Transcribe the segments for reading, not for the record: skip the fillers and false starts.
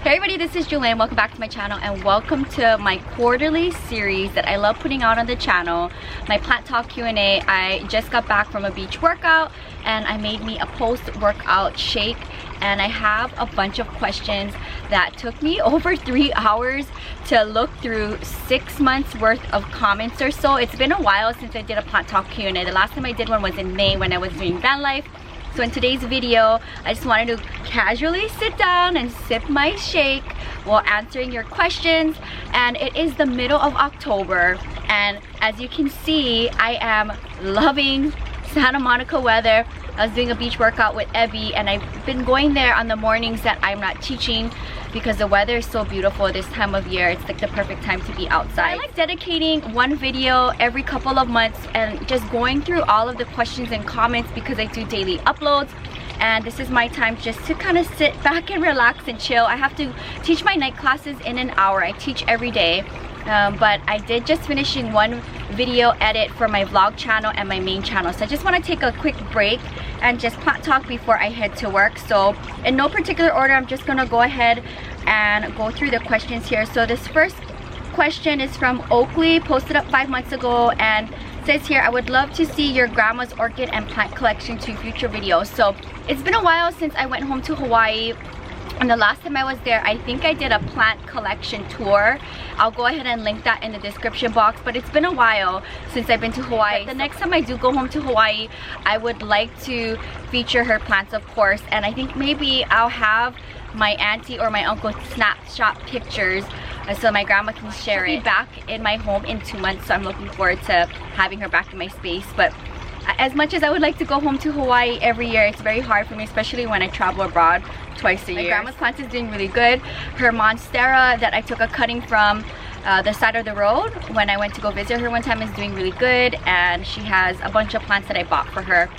Hey everybody, this is Jewelyn. Welcome back to my channel and welcome to my quarterly series that I love putting out on the channel, my plant talk Q&A. I just got back from a beach workout and I made me a post-workout shake, and I have a bunch of questions that took me over 3 hours to look through 6 months worth of comments or so. It's been a while since I did a plant talk Q&A. The last time I did one was in May when I was doing van life. So in today's video, I just wanted to casually sit down and sip my shake while answering your questions. And it is the middle of October, and as you can see, I am loving Santa Monica weather. I was doing a beach workout with Ebby, and I've been going there on the mornings that I'm not teaching because the weather is so beautiful this time of year. It's like the perfect time to be outside. I like dedicating one video every couple of months and just going through all of the questions and comments because I do daily uploads, and this is my time just to kind of sit back and relax and chill. I have to teach my night classes in an hour. I teach every day. But I did just finishing one video edit for my vlog channel and my main channel, so I just want to take a quick break and just plant talk before I head to work. So in no particular order, I'm just gonna go ahead and go through the questions here. So this first question is from Oakley, posted up 5 months ago, and says here, I would love to see your grandma's orchid and plant collection to future videos. So it's been a while since I went home to Hawaii, and the last time I was there, I think I did a plant collection tour. I'll go ahead and link that in the description box, but it's been a while since I've been to Hawaii. But the next time I do go home to Hawaii, I would like to feature her plants, of course, and I think maybe I'll have my auntie or my uncle snapshot pictures so my grandma can share it. She'll be back in my home in 2 months, so I'm looking forward to having her back in my space. But as much as I would like to go home to Hawaii every year, it's very hard for me, especially when I travel abroad twice a year. My grandma's plant is doing really good. Her monstera that I took a cutting from the side of the road when I went to go visit her one time is doing really good, and she has a bunch of plants that I bought for her,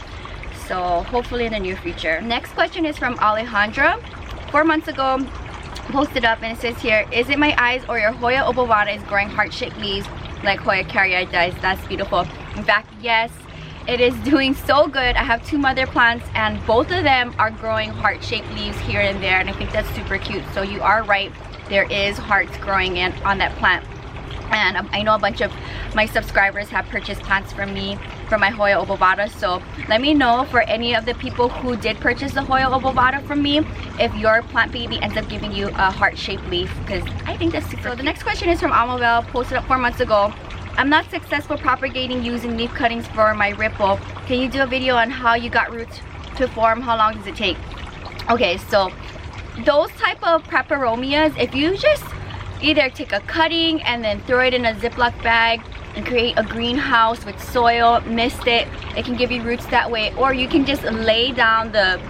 so hopefully in the near future. Next question is from Alejandra. 4 months ago, posted up, and it says here, is it my eyes or your Hoya obovata is growing heart-shaped leaves like Hoya carrier does? That's beautiful. In fact, yes, it is doing so good. I have 2 mother plants and both of them are growing heart-shaped leaves here and there, and I think that's super cute. So you are right, there is hearts growing in on that plant. And I know a bunch of my subscribers have purchased plants from me for my Hoya obovata, so let me know for any of the people who did purchase the Hoya obovata from me if your plant baby ends up giving you a heart-shaped leaf, because I think that's super cute. So the next question is from Amabel, posted up 4 months ago. I'm not successful propagating using leaf cuttings for my ripple. Can you do a video on how you got roots to form? How long does it take? Okay, so those type of peperomias, if you just either take a cutting and then throw it in a Ziploc bag and create a greenhouse with soil, mist it can give you roots that way, or you can just lay down the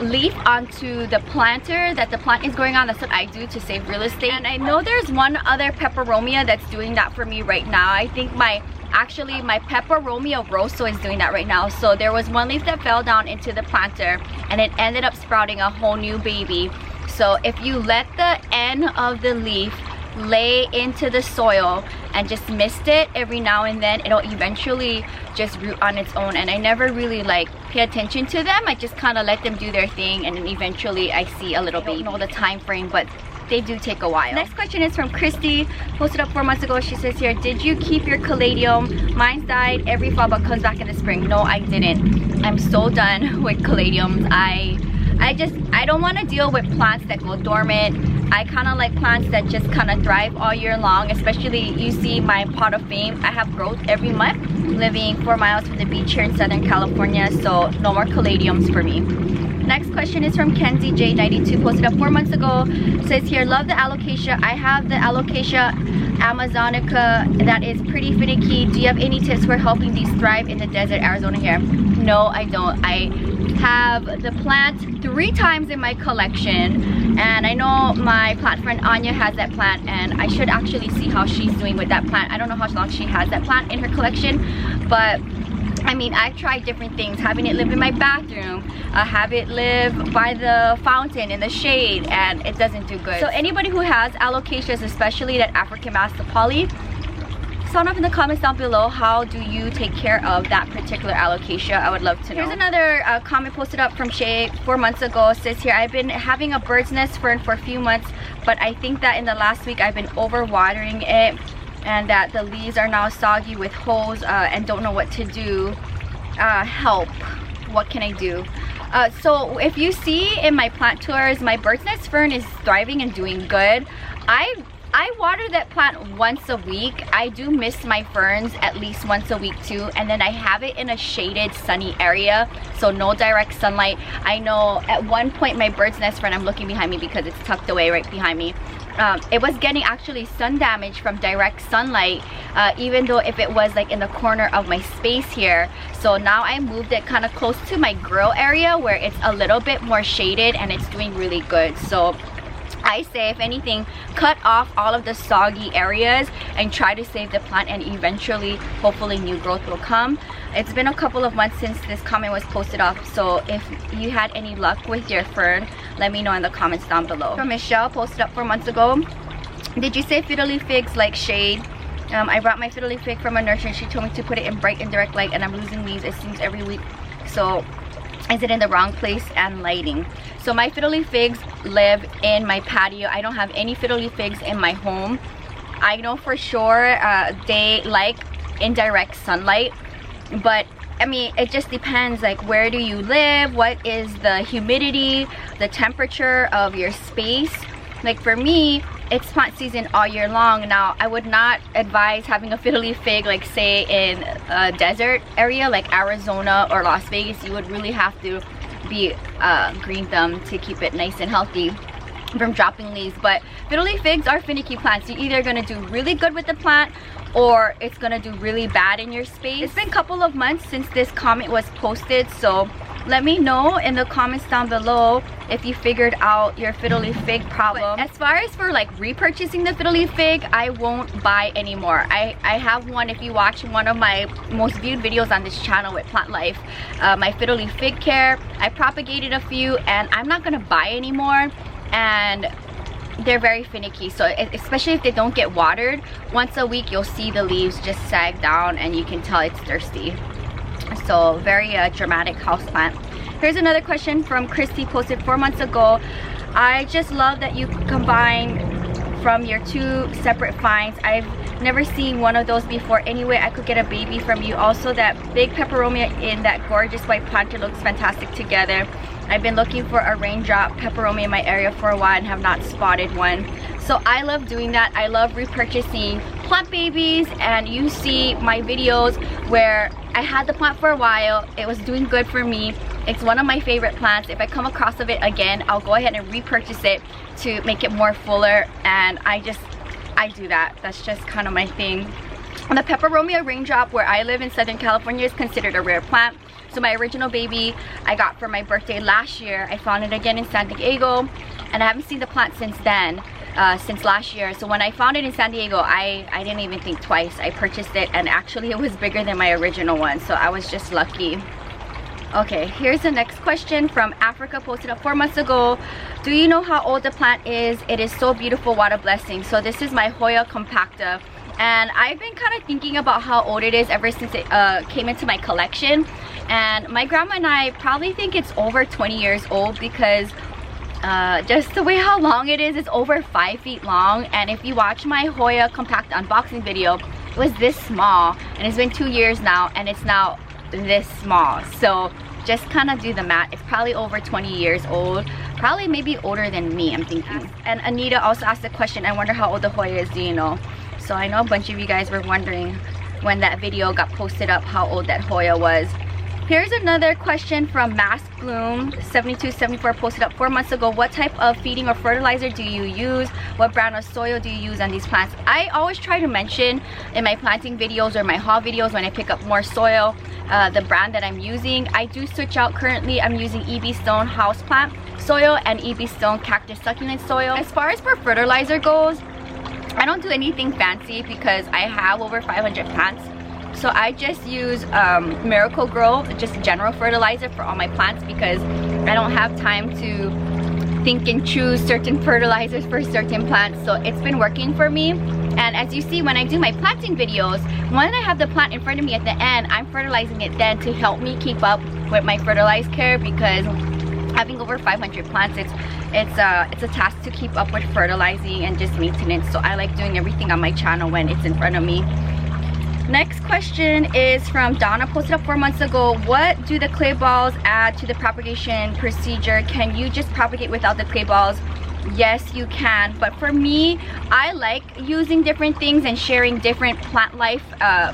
leaf onto the planter that the plant is growing on. That's what I do to save real estate. And I know there's one other peperomia that's doing that for me right now. I think my Peperomia rosso is doing that right now. So there was one leaf that fell down into the planter and it ended up sprouting a whole new baby. So if you let the end of the leaf lay into the soil and just mist it every now and then, it'll eventually just root on its own. And I never really like pay attention to them. I just kind of let them do their thing, and then eventually I see a little baby. I don't know the time frame, but they do take a while. Next question is from Christy, posted up 4 months ago. She says here, did you keep your caladium? Mine's died every fall but comes back in the spring. No, I didn't. I'm so done with caladiums. I don't want to deal with plants that go dormant. I kind of like plants that just kind of thrive all year long, especially you see my pot of fame. I have growth every month, living 4 miles from the beach here in Southern California, so no more caladiums for me. Next question is from Kenzie J92, posted up 4 months ago. Says here, love the Alocasia. I have the Alocasia amazonica that is pretty finicky. Do you have any tips for helping these thrive in the desert Arizona here? No, I don't. I have the plant 3 times in my collection, and I know my plant friend Anya has that plant, and I should actually see how she's doing with that plant. I don't know how long she has that plant in her collection, but I mean, I've tried different things, having it live in my bathroom, have it live by the fountain in the shade, and it doesn't do good. So anybody who has alocasias, especially that African master poly, sound off in the comments down below. How do you take care of that particular alocasia? I would love to know. Here's another comment posted up from Shay 4 months ago. It says here, I've been having a bird's nest fern for a few months, but I think that in the last week I've been overwatering it and that the leaves are now soggy with holes and don't know what to do. Help. What can I do? So if you see in my plant tours, my bird's nest fern is thriving and doing good. I water that plant once a week. I do miss my ferns at least once a week too, and then I have it in a shaded sunny area, so no direct sunlight. I know at one point my bird's nest fern, I'm looking behind me because it's tucked away right behind me, it was getting actually sun damage from direct sunlight, even though if it was like in the corner of my space here. So now I moved it kind of close to my grill area where it's a little bit more shaded and it's doing really good. So I say, if anything, cut off all of the soggy areas and try to save the plant, and eventually hopefully new growth will come. It's been a couple of months since this comment was posted up, so if you had any luck with your fern, let me know in the comments down below. From Michelle, posted up 4 months ago. Did you say fiddle leaf figs like shade? I brought my fiddle leaf fig from a nursery and she told me to put it in bright and direct light, and I'm losing leaves it seems every week. So is it in the wrong place and lighting? So my fiddle leaf figs live in my patio. I don't have any fiddle leaf figs in my home. I know for sure they like indirect sunlight, but I mean, it just depends, like where do you live, what is the humidity, the temperature of your space. Like for me, it's plant season all year long. Now I would not advise having a fiddle leaf fig like say in a desert area like Arizona or Las Vegas. You would really have to be green thumb to keep it nice and healthy from dropping leaves. But fiddle leaf figs are finicky plants. You're either gonna do really good with the plant or it's gonna do really bad in your space. It's been a couple of months since this comment was posted, so let me know in the comments down below if you figured out your fiddle leaf fig problem. But as far as for like repurchasing the fiddle leaf fig, I won't buy anymore. I have one. If you watch one of my most viewed videos on this channel with plant life, my fiddle leaf fig care, I propagated a few and I'm not gonna buy anymore. And they're very finicky, so especially if they don't get watered once a week, you'll see the leaves just sag down and you can tell it's thirsty. So very dramatic houseplant. Here's another question from Christy, posted 4 months ago. I just love that you combine from your 2 separate finds. I've never seen one of those before. Anyway, I could get a baby from you. Also, that big peperomia in that gorgeous white planter looks fantastic together. I've been looking for a raindrop peperomia in my area for a while and have not spotted one. So I love doing that. I love repurchasing plant babies, and you see my videos where I had the plant for a while. It was doing good for me. It's one of my favorite plants. If I come across of it again, I'll go ahead and repurchase it to make it more fuller, and I do that. That's just kind of my thing. The Peperomia Raindrop where I live in Southern California is considered a rare plant. So my original baby I got for my birthday last year. I found it again in San Diego, and I haven't seen the plant since then, since last year. So when I found it in San Diego, I didn't even think twice. I purchased it, and actually it was bigger than my original one, so I was just lucky. Okay, here's the next question from Africa, posted up 4 months ago. Do you know how old the plant is? It is so beautiful, what a blessing. So this is my Hoya compacta, and I've been kind of thinking about how old it is ever since it came into my collection. And my grandma and I probably think it's over 20 years old because just the way how long it is, it's over 5 feet long. And if you watch my Hoya compact unboxing video, it was this small, and it's been 2 years now and it's now this small. So just kind of do the math. It's probably over 20 years old, probably maybe older than me, I'm thinking. And Anita also asked the question, I wonder how old the Hoya is, do you know? So I know a bunch of you guys were wondering when that video got posted up how old that Hoya was. Here's another question from Mask Bloom 7274, posted up 4 months ago. What type of feeding or fertilizer do you use? What brand of soil do you use on these plants? I always try to mention in my planting videos or my haul videos when I pick up more soil the brand that I'm using. I do switch out. Currently I'm using EB Stone houseplant soil and EB Stone cactus succulent soil. As far as for fertilizer goes, I don't do anything fancy because I have over 500 plants. So I just use Miracle Grow, just general fertilizer for all my plants because I don't have time to think and choose certain fertilizers for certain plants. So it's been working for me. And as you see, when I do my planting videos, when I have the plant in front of me at the end, I'm fertilizing it then to help me keep up with my fertilized care, because having over 500 plants, it's a task to keep up with fertilizing and just maintenance. So I like doing everything on my channel when it's in front of me. Next question is from Donna, posted up 4 months ago. What do the clay balls add to the propagation procedure? Can you just propagate without the clay balls? Yes, you can, but for me, I like using different things and sharing different plant life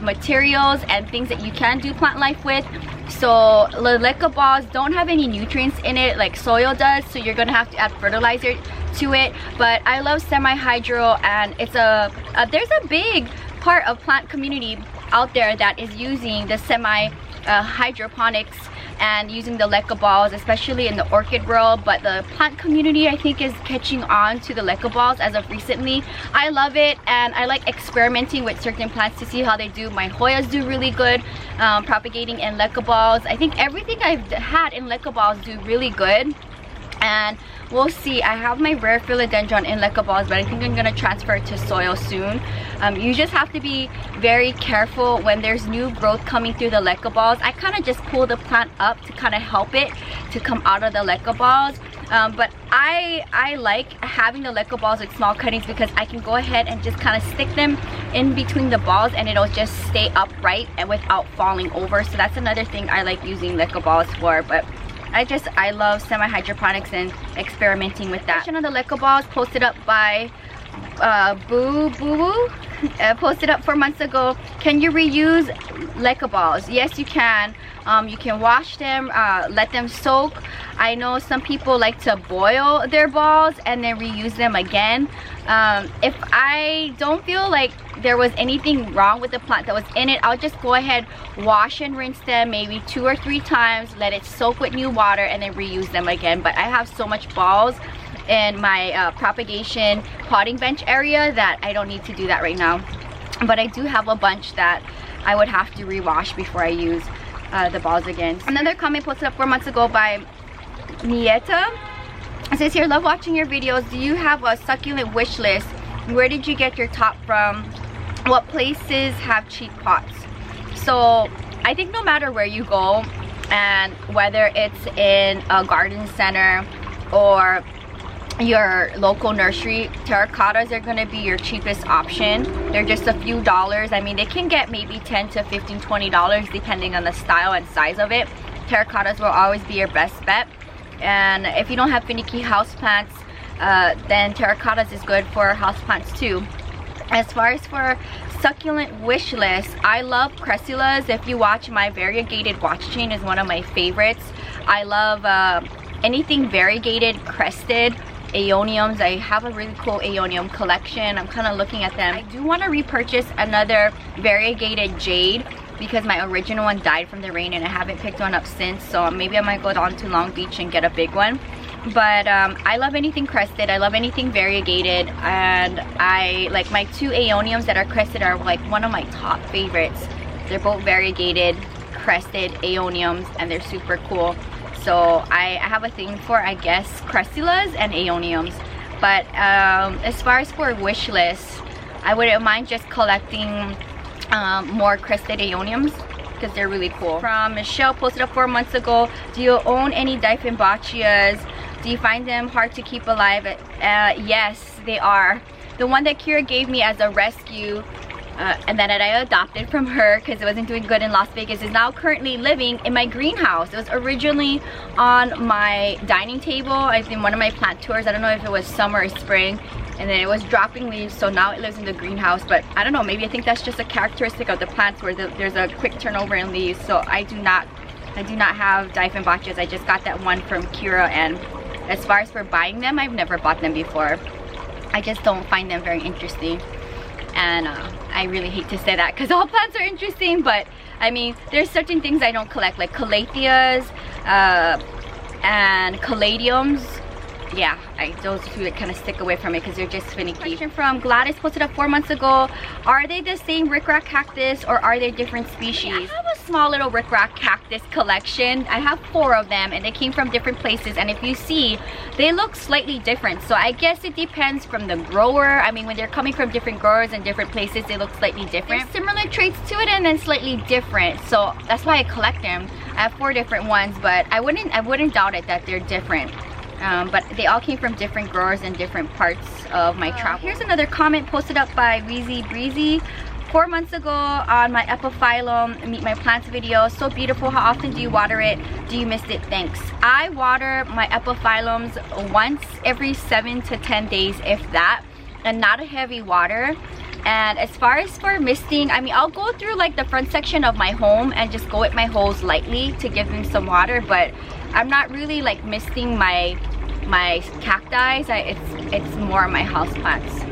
materials and things that you can do plant life with. So the leca balls don't have any nutrients in it like soil does, so you're gonna have to add fertilizer to it. But I love semi-hydro, and it's there's a big part of plant community out there that is using the hydroponics and using the leca balls, especially in the orchid world. But the plant community, I think, is catching on to the leca balls as of recently. I love it, and I like experimenting with certain plants to see how they do. My Hoyas do really good propagating in leca balls. I think everything I've had in leca balls do really good, and we'll see. I have my rare philodendron in leca balls, but I think I'm gonna transfer it to soil soon. You just have to be very careful when there's new growth coming through the leca balls. I kind of just pull the plant up to kind of help it to come out of the leca balls. But I like having the leca balls with small cuttings, because I can go ahead and just kind of stick them in between the balls and it'll just stay upright and without falling over. So that's another thing I like using leca balls for. But I love semi-hydroponics and experimenting with that. Question on the leca balls posted up by Boo Boo Boo, posted up 4 months ago. Can you reuse leca balls? Yes, you can. You can wash them, let them soak. I know some people like to boil their balls and then reuse them again. If I don't feel like there was anything wrong with the plant that was in it, I'll just go ahead, wash and rinse them maybe 2 or 3 times, let it soak with new water, and then reuse them again. But I have so much balls in my propagation potting bench area that I don't need to do that right now. But I do have a bunch that I would have to rewash before I use the balls again. Another comment posted up 4 months ago by Nieta. It says here, love watching your videos. Do you have a succulent wish list? Where did you get your top from? What places have cheap pots? So I think no matter where you go, and whether it's in a garden center or your local nursery, terracottas are going to be your cheapest option. They're just a few dollars. I mean, they can get maybe $10 to $15, $20 depending on the style and size of it. Terracottas will always be your best bet. And if you don't have finicky houseplants, then terracottas is good for houseplants too. As far as for succulent wish list, I love cressulas. If you watch my variegated watch chain, is one of my favorites. I love anything variegated, crested. Aeoniums, I have a really cool aeonium collection. I'm kind of looking at them. I do want to repurchase another variegated jade, because my original one died from the rain and I haven't picked one up since. So maybe I might go down to Long Beach and get a big one. But I love anything crested. I love anything variegated, and I like my 2 aeoniums that are crested are like one of my top favorites. They're both variegated, crested aeoniums, and they're super cool. So I have a thing for, I guess, cressulas and aeoniums. But as far as for wish lists, I wouldn't mind just collecting more crested aeoniums, because they're really cool. From Michelle, posted up 4 months ago. Do you own any Dieffenbachias? Do you find them hard to keep alive? Yes, they are. The one that Kira gave me as a rescue, and then I adopted from her because it wasn't doing good in Las Vegas, is now currently living in my greenhouse. It was originally on my dining table, in one of my plant tours. I don't know if it was summer or spring, and then it was dropping leaves, so now it lives in the greenhouse. But I don't know, maybe I think that's just a characteristic of the plants where there's a quick turnover in leaves. So I do not have Dieffenbachias. I just got that one from Kira, and as far as for buying them, I've never bought them before. I just don't find them very interesting. And I really hate to say that, because all plants are interesting, but I mean, there's certain things I don't collect, like calatheas and caladiums. yeah, those two that kind of stick away from it because they're just finicky. Question from Gladys, posted up 4 months ago. Are they the same rickrack cactus or are they different species? I have a small little rickrack cactus collection. I have 4 of them and they came from different places, and if you see, they look slightly different. So I guess it depends from the grower. I mean, when they're coming from different growers and different places, they look slightly different. There's similar traits to it and then slightly different. So that's why I collect them. I have 4 different ones, but I wouldn't doubt it that they're different. But they all came from different growers in different parts of my travel. Here's another comment posted up by Weezy Breezy 4 months ago on my epiphyllum Meet My Plants video. So beautiful. How often do you water it? Do you miss it? Thanks. I water my epiphyllums once every 7 to 10 days, if that, and not a heavy water. And as far as for misting, I mean, I'll go through like the front section of my home and just go with my hose lightly to give them some water, but I'm not really like misting my cacti. It's more my houseplants.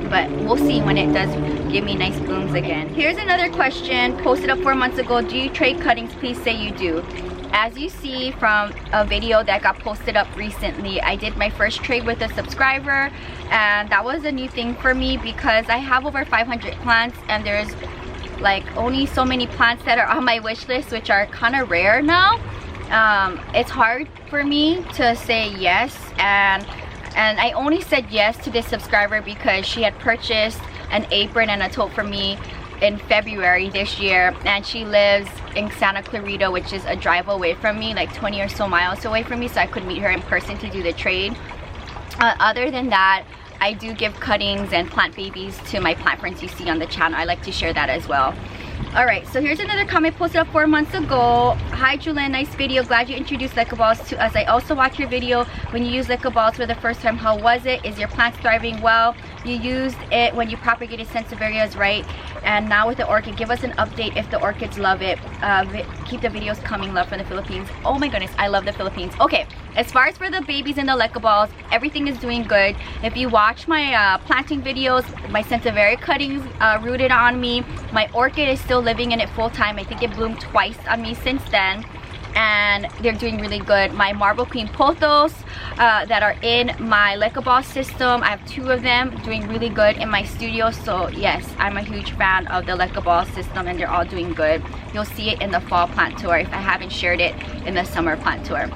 But we'll see when it does give me nice blooms again. Here's another question posted up 4 months ago. Do you trade cuttings? Please say you do. As you see from a video that got posted up recently, I did my first trade with a subscriber, and that was a new thing for me because I have over 500 plants and there's like only so many plants that are on my wish list, which are kind of rare now. It's hard for me to say yes, and I only said yes to this subscriber because she had purchased an apron and a tote for me in February this year, and she lives in Santa Clarita, which is a drive away from me, like 20 or so miles away from me, so I could meet her in person to do the trade. Other than that, I do give cuttings and plant babies to my plant friends you see on the channel. I like to share that as well. Alright, so here's another comment posted up 4 months ago. Hi Jewelyn, nice video. Glad you introduced Leica balls to us. I also watched your video when you used Leica balls for the first time. How was it? Is your plants thriving well? You used it when you propagated Sansevieras, right? And now with the orchid, give us an update if the orchids love it. Keep the videos coming. Love from the Philippines. Oh my goodness, I love the Philippines. Okay, as far as for the babies and the Leica balls, everything is doing good. If you watch my planting videos, my Sansevieria cuttings rooted on me. My orchid is still living in it full time. I think it bloomed twice on me since then, and they're doing really good. My Marble Queen pothos that are in my Leica ball system, I have 2 of them doing really good in my studio. So yes, I'm a huge fan of the Leica ball system and they're all doing good. You'll see it in the fall plant tour if I haven't shared it in the summer plant tour.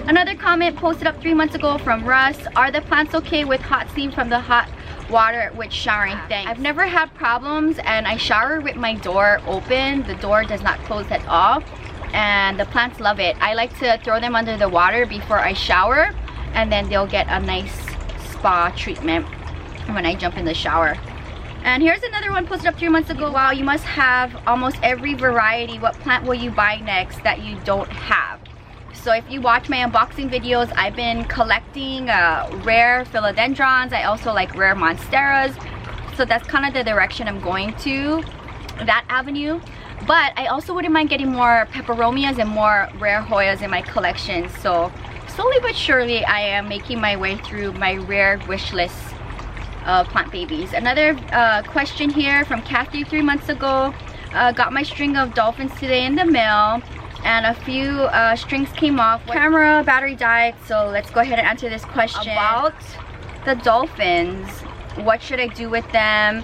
Another comment posted up 3 months ago from Russ. Are the plants okay with hot steam from the hot water with showering? Thanks. I've never had problems, and I shower with my door open. The door does not close at all, and the plants love it. I like to throw them under the water before I shower, and then they'll get a nice spa treatment when I jump in the shower. And here's another one posted up 3 months ago. Wow, you must have almost every variety. What plant will you buy next that you don't have? So if you watch my unboxing videos, I've been collecting rare philodendrons. I also like rare monsteras. So that's kind of the direction I'm going to, that avenue. But I also wouldn't mind getting more peperomias and more rare Hoyas in my collection. So slowly but surely, I am making my way through my rare wish list of plant babies. Another question here from Kathy 3 months ago. Got my string of dolphins today in the mail, and a few strings came off. Camera battery died, so let's go ahead and answer this question. About the dolphins, what should I do with them?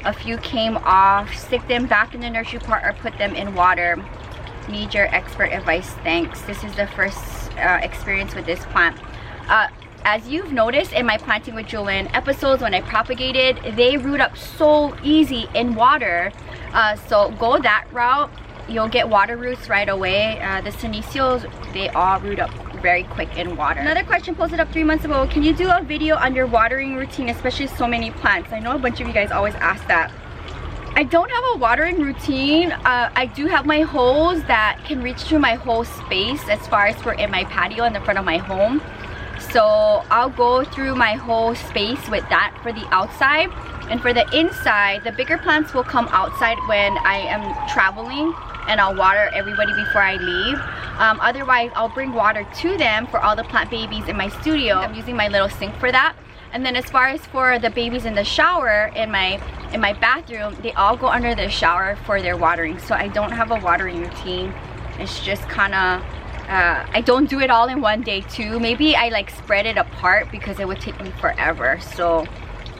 A few came off. Stick them back in the nursery pot or put them in water. Need your expert advice. Thanks. This is the first experience with this plant. As you've noticed in my Planting with Jewelyn episodes, when I propagated, they root up so easy in water. So go that route. You'll get water roots right away. The Senecio, they all root up very quick in water. Another question posted up 3 months ago. Can you do a video on your watering routine, especially so many plants? I know a bunch of you guys always ask that. I don't have a watering routine. I do have my hose that can reach through my whole space as far as for in my patio in the front of my home. So I'll go through my whole space with that for the outside. And for the inside, the bigger plants will come outside when I am traveling, and I'll water everybody before I leave. Otherwise, I'll bring water to them for all the plant babies in my studio. I'm using my little sink for that. And then as far as for the babies in the shower in my bathroom, they all go under the shower for their watering. So I don't have a watering routine. It's just kind of I don't do it all in one day too. Maybe I like spread it apart because it would take me forever. So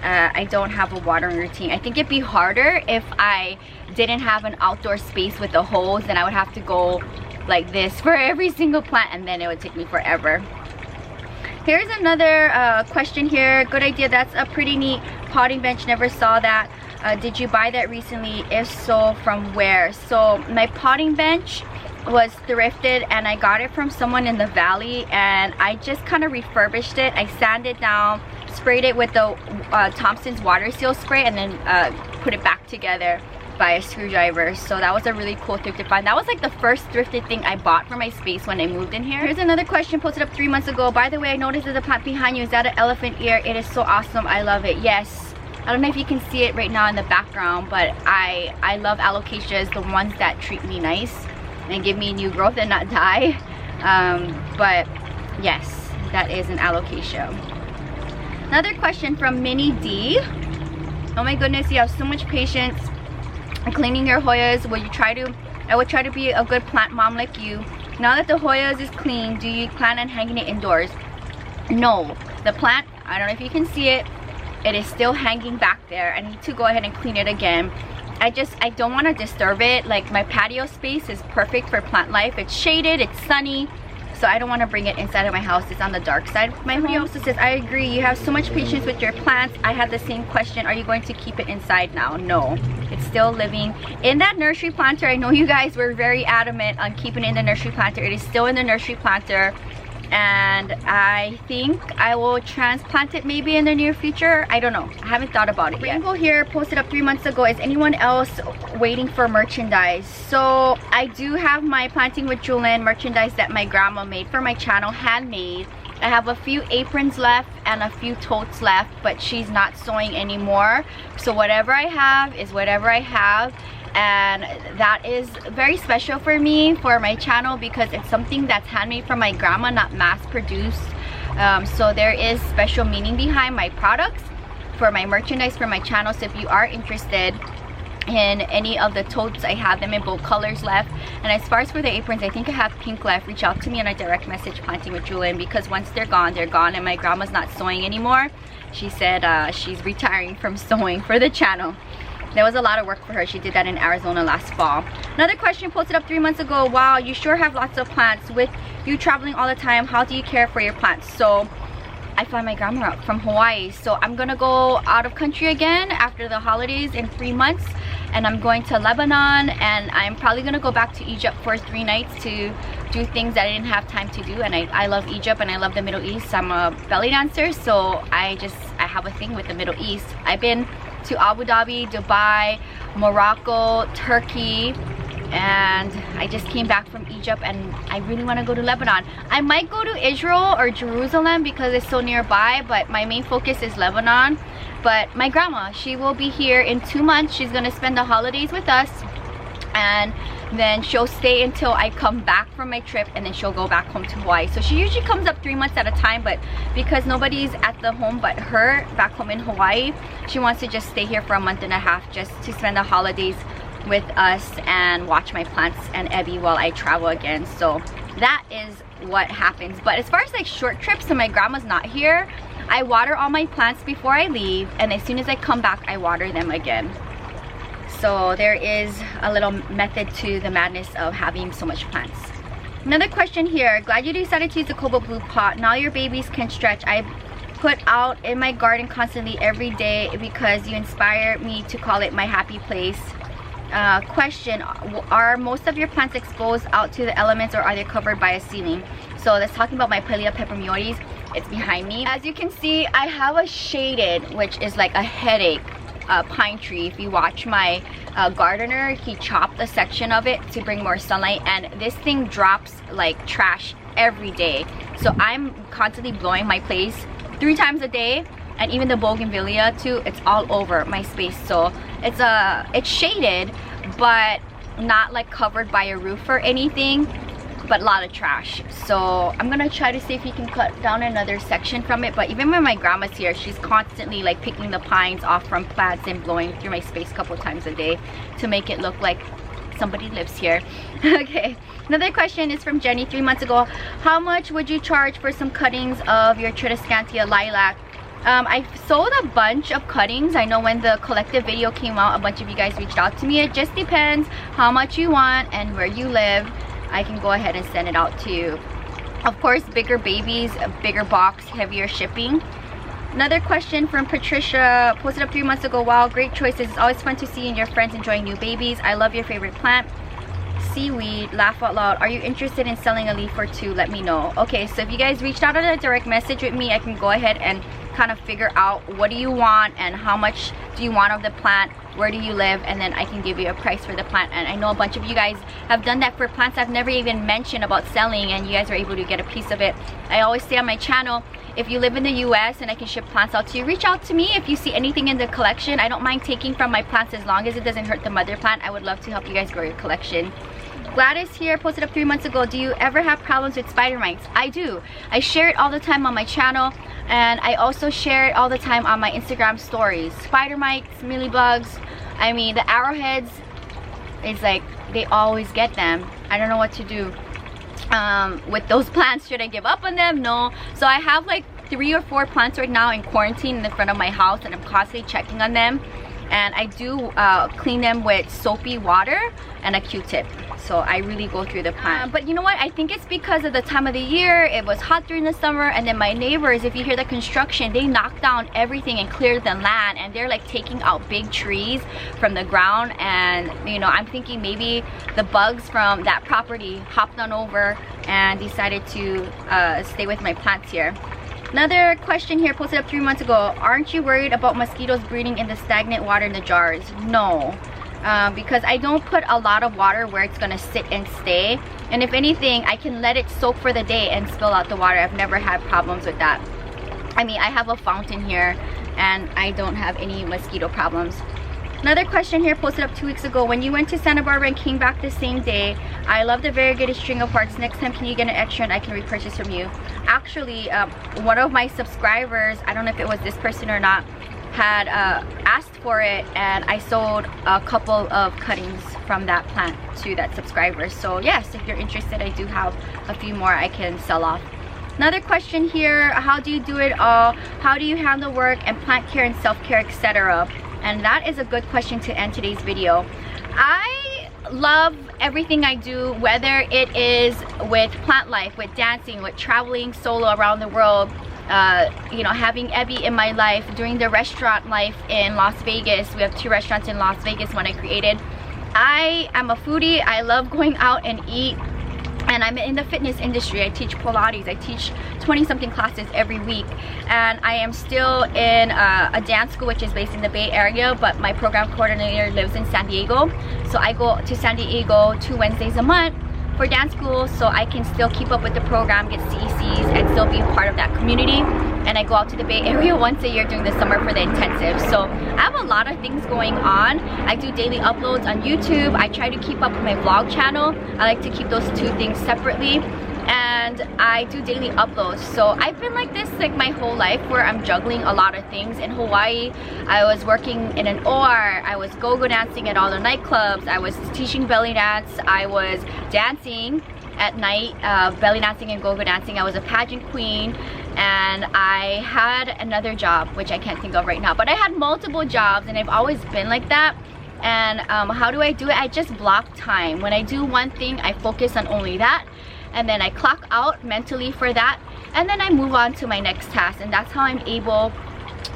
I don't have a watering routine. I think it'd be harder if I didn't have an outdoor space with a hose, then I would have to go like this for every single plant, and then it would take me forever. Here's another question here. Good idea. That's a pretty neat potting bench. Never saw that. Did you buy that recently? If so, from where? So my potting bench was thrifted and I got it from someone in the valley, and I just kind of refurbished it. I sanded it down, sprayed it with the Thompson's water seal spray, and then put it back together by a screwdriver. So that was a really cool thrifted find. That was like the first thrifted thing I bought for my space when I moved in here. Here's another question posted up 3 months ago. By the way, I noticed there's a plant behind you. Is that an elephant ear? It is so awesome. I love it. Yes. I don't know if you can see it right now in the background, but I love Alocasias, the ones that treat me nice and give me new growth and not die. But yes, that is an Alocasia. Another question from Minnie D. Oh my goodness, you have so much patience cleaning your Hoyas. I would try to be a good plant mom like you. Now that the Hoyas is clean, do you plan on hanging it indoors? No, the plant, I don't know if you can see it, it is still hanging back there. I need to go ahead and clean it again. I don't want to disturb it. Like, my patio space is perfect for plant life. It's shaded, it's sunny, so I don't want to bring it inside of my house. It's on the dark side of my home. He also says, I agree, you have so much patience with your plants. I had the same question. Are you going to keep it inside now? No, it's still living in that nursery planter. I know you guys were very adamant on keeping it in the nursery planter. It is still in the nursery planter, and I think I will transplant it maybe in the near future. I don't know, I haven't thought about it yet. Rainbow here posted up 3 months ago. Is anyone else waiting for merchandise? So I do have my Planting with Jewelyn merchandise that my grandma made for my channel, handmade. I have a few aprons left and a few totes left, but she's not sewing anymore, so whatever I have is whatever I have. And that is very special for me, for my channel, because it's something that's handmade from my grandma, not mass produced. So there is special meaning behind my products for my merchandise for my channel. So if you are interested in any of the totes, I have them in both colors left. And as far as for the aprons, I think I have pink left. Reach out to me on a direct message, Planting with Jewelyn, because once they're gone, and my grandma's not sewing anymore. She said she's retiring from sewing for the channel. There was a lot of work for her. She did that in Arizona last fall. Another question posted up 3 months ago. Wow, you sure have lots of plants. With you traveling all the time, how do you care for your plants? So I fly my grandma out from Hawaii, so I'm gonna go out of country again after the holidays in 3 months, and I'm going to Lebanon, and I'm probably gonna go back to Egypt for 3 nights to do things that I didn't have time to do. And I love Egypt and I love the Middle East. I'm a belly dancer, so I have a thing with the Middle East. I've been to Abu Dhabi, Dubai, Morocco, Turkey, and I just came back from Egypt, and I really want to go to Lebanon. I might go to Israel or Jerusalem because it's so nearby, but my main focus is Lebanon. But my grandma, she will be here in 2 months. She's gonna spend the holidays with us, and then she'll stay until I come back from my trip, and then she'll go back home to Hawaii. So she usually comes up 3 months at a time, but because nobody's at the home but her back home in Hawaii, she wants to just stay here for a month and a half just to spend the holidays with us and watch my plants and Ebby while I travel again. So that is what happens. But as far as like short trips and my grandma's not here, I water all my plants before I leave, and as soon as I come back, I water them again. So there is a little method to the madness of having so much plants. Another question here. Glad you decided to use the cobalt blue pot. Now your babies can stretch. I put out in my garden constantly every day because you inspire me to call it my happy place. Question, are most of your plants exposed out to the elements, or are they covered by a ceiling? So that's talking about my Peperomia. It's behind me. As you can see, I have a shaded, which is like a headache, pine tree. If you watch my gardener, he chopped a section of it to bring more sunlight, and this thing drops like trash every day. So I'm constantly blowing my place 3 times a day, and even the bougainvillea too, it's all over my space. So it's shaded, but not like covered by a roof or anything, but a lot of trash. So I'm gonna try to see if he can cut down another section from it. But even when my grandma's here, she's constantly like picking the pines off from plants and blowing through my space a couple times a day to make it look like somebody lives here. Okay, another question is from Jenny 3 months ago. How much would you charge for some cuttings of your Tradescantia lilac? I sold a bunch of cuttings. I know when the collective video came out, a bunch of you guys reached out to me. It just depends how much you want and where you live. I can go ahead and send it out to you. Of course, bigger babies, a bigger box, heavier shipping. Another question from Patricia, posted up 3 months ago. Wow, great choices. It's always fun to see and your friends enjoying new babies. I love your favorite plant. Seaweed, laugh out loud. Are you interested in selling a leaf or two? Let me know. Okay, so if you guys reached out on a direct message with me, I can go ahead and kind of figure out what do you want and how much do you want of the plant, where do you live, and then I can give you a price for the plant. And I know a bunch of you guys have done that for plants I've never even mentioned about selling, and you guys are able to get a piece of it. I always say on my channel, if you live in the US and I can ship plants out to you, reach out to me if you see anything in the collection. I don't mind taking from my plants as long as it doesn't hurt the mother plant. I would love to help you guys grow your collection. Gladys here, posted up 3 months ago. Do you ever have problems with spider mites? I do. I share it all the time on my channel, and I also share it all the time on my Instagram stories. Spider mites, mealybugs, I mean the arrowheads, it's like they always get them. I don't know what to do with those plants. Should I give up on them? No. So I have like 3 or 4 plants right now in quarantine in the front of my house, and I'm constantly checking on them. And I do clean them with soapy water and a Q-tip. So I really go through the plant. But you know what? I think it's because of the time of the year. It was hot during the summer, and then my neighbors, if you hear the construction, they knock down everything and clear the land, and they're like taking out big trees from the ground. And you know, I'm thinking maybe the bugs from that property hopped on over and decided to stay with my plants here. Another question here, posted up 3 months ago. Aren't you worried about mosquitoes breeding in the stagnant water in the jars? No, because I don't put a lot of water where it's gonna sit and stay. And if anything, I can let it soak for the day and spill out the water. I've never had problems with that. I mean, I have a fountain here and I don't have any mosquito problems. Another question here, posted up 2 weeks ago. When you went to Santa Barbara and came back the same day, I love the variegated string of hearts. Next time, can you get an extra and I can repurchase from you? Actually, one of my subscribers, I don't know if it was this person or not, had asked for it, and I sold a couple of cuttings from that plant to that subscriber. So yes, if you're interested, I do have a few more I can sell off. Another question here, how do you do it all? How do you handle work and plant care and self-care, etc.? And that is a good question to end today's video. I love everything I do, whether it is with plant life, with dancing, with traveling solo around the world, you know, having Ebby in my life, doing the restaurant life in Las Vegas. We have 2 restaurants in Las Vegas when I created. I am a foodie. I love going out and eat. And I'm in the fitness industry. I teach Pilates. I teach 20-something classes every week. And I am still in a dance school which is based in the Bay Area, but my program coordinator lives in San Diego. So I go to San Diego 2 Wednesdays a month for dance school, so I can still keep up with the program, get CECs, and still be a part of that community. And I go out to the Bay Area once a year during the summer for the intensive. So I have a lot of things going on. I do daily uploads on YouTube. I try to keep up with my vlog channel. I like to keep those 2 things separately. And I do daily uploads. So I've been like this like my whole life, where I'm juggling a lot of things. In Hawaii, I was working in an OR. I was go-go dancing at all the nightclubs. I was teaching belly dance. I was dancing at night, belly dancing and go-go dancing. I was a pageant queen, and I had another job which I can't think of right now, but I had multiple jobs, and I've always been like that. And how do I do it? I just block time. When I do one thing, I focus on only that, and then I clock out mentally for that, and then I move on to my next task. And that's how I'm able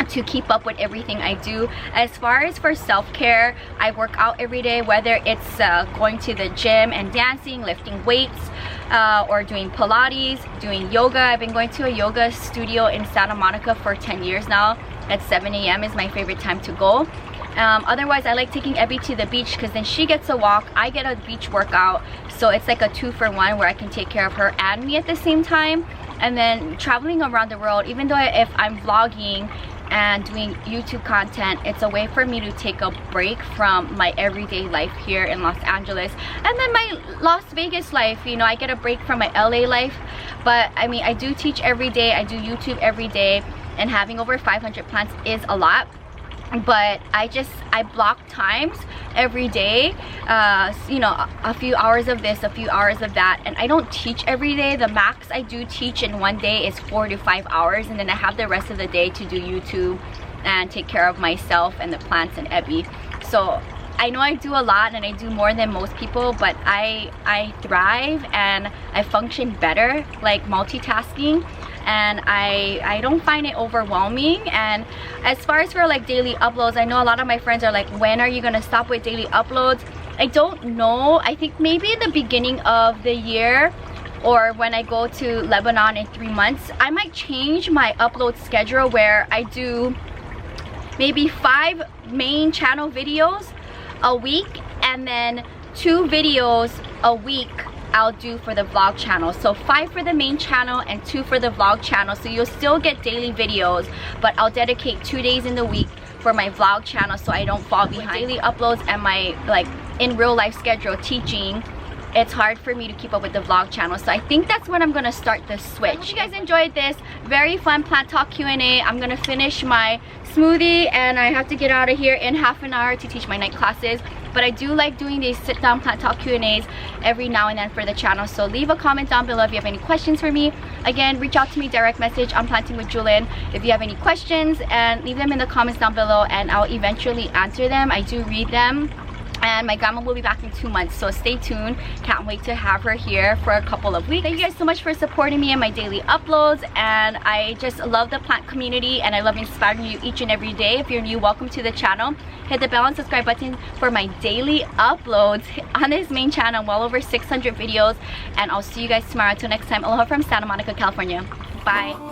to keep up with everything I do. As far as for self-care, I work out every day, whether it's going to the gym and dancing, lifting weights, or doing Pilates, doing yoga. I've been going to a yoga studio in Santa Monica for 10 years now. At 7 a.m. is my favorite time to go. Otherwise, I like taking Ebby to the beach, because then she gets a walk, I get a beach workout. So it's like a 2-for-1 where I can take care of her and me at the same time. And then traveling around the world, even though if I'm vlogging and doing YouTube content, it's a way for me to take a break from my everyday life here in Los Angeles, and then my Las Vegas life. You know, I get a break from my LA life. But I mean, I do teach every day, I do YouTube every day, and having over 500 plants is a lot. but I block times every day, you know, a few hours of this, a few hours of that, and I don't teach every day. The max I do teach in one day is 4 to 5 hours, and then I have the rest of the day to do YouTube and take care of myself and the plants and Ebby. So I know I do a lot and I do more than most people, but I thrive and I function better like multitasking, and I don't find it overwhelming. And as far as for like daily uploads, I know a lot of my friends are like, when are you gonna stop with daily uploads? I don't know. I think maybe in the beginning of the year, or when I go to Lebanon in 3 months, I might change my upload schedule where I do maybe 5 main channel videos a week, and then 2 videos a week I'll do for the vlog channel. So 5 for the main channel and 2 for the vlog channel. So you'll still get daily videos, but I'll dedicate 2 days in the week for my vlog channel so I don't fall behind. Daily uploads and my like in real life schedule teaching, it's hard for me to keep up with the vlog channel. So I think that's when I'm gonna start the switch. I hope you guys enjoyed this very fun plant talk Q&A. I'm gonna finish my smoothie and I have to get out of here in half an hour to teach my night classes. But I do like doing these sit down plant talk Q&As every now and then for the channel. So leave a comment down below if you have any questions for me. Again, reach out to me, direct message on Planting with Jewelyn if you have any questions, and leave them in the comments down below and I'll eventually answer them. I do read them. And my grandma will be back in 2 months, so stay tuned. Can't wait to have her here for a couple of weeks. Thank you guys so much for supporting me in my daily uploads, and I just love the plant community and I love inspiring you each and every day. If you're new, welcome to the channel. Hit the bell and subscribe button for my daily uploads on this main channel. Well over 600 videos, and I'll see you guys tomorrow. Until next time, aloha from Santa Monica, California. Bye.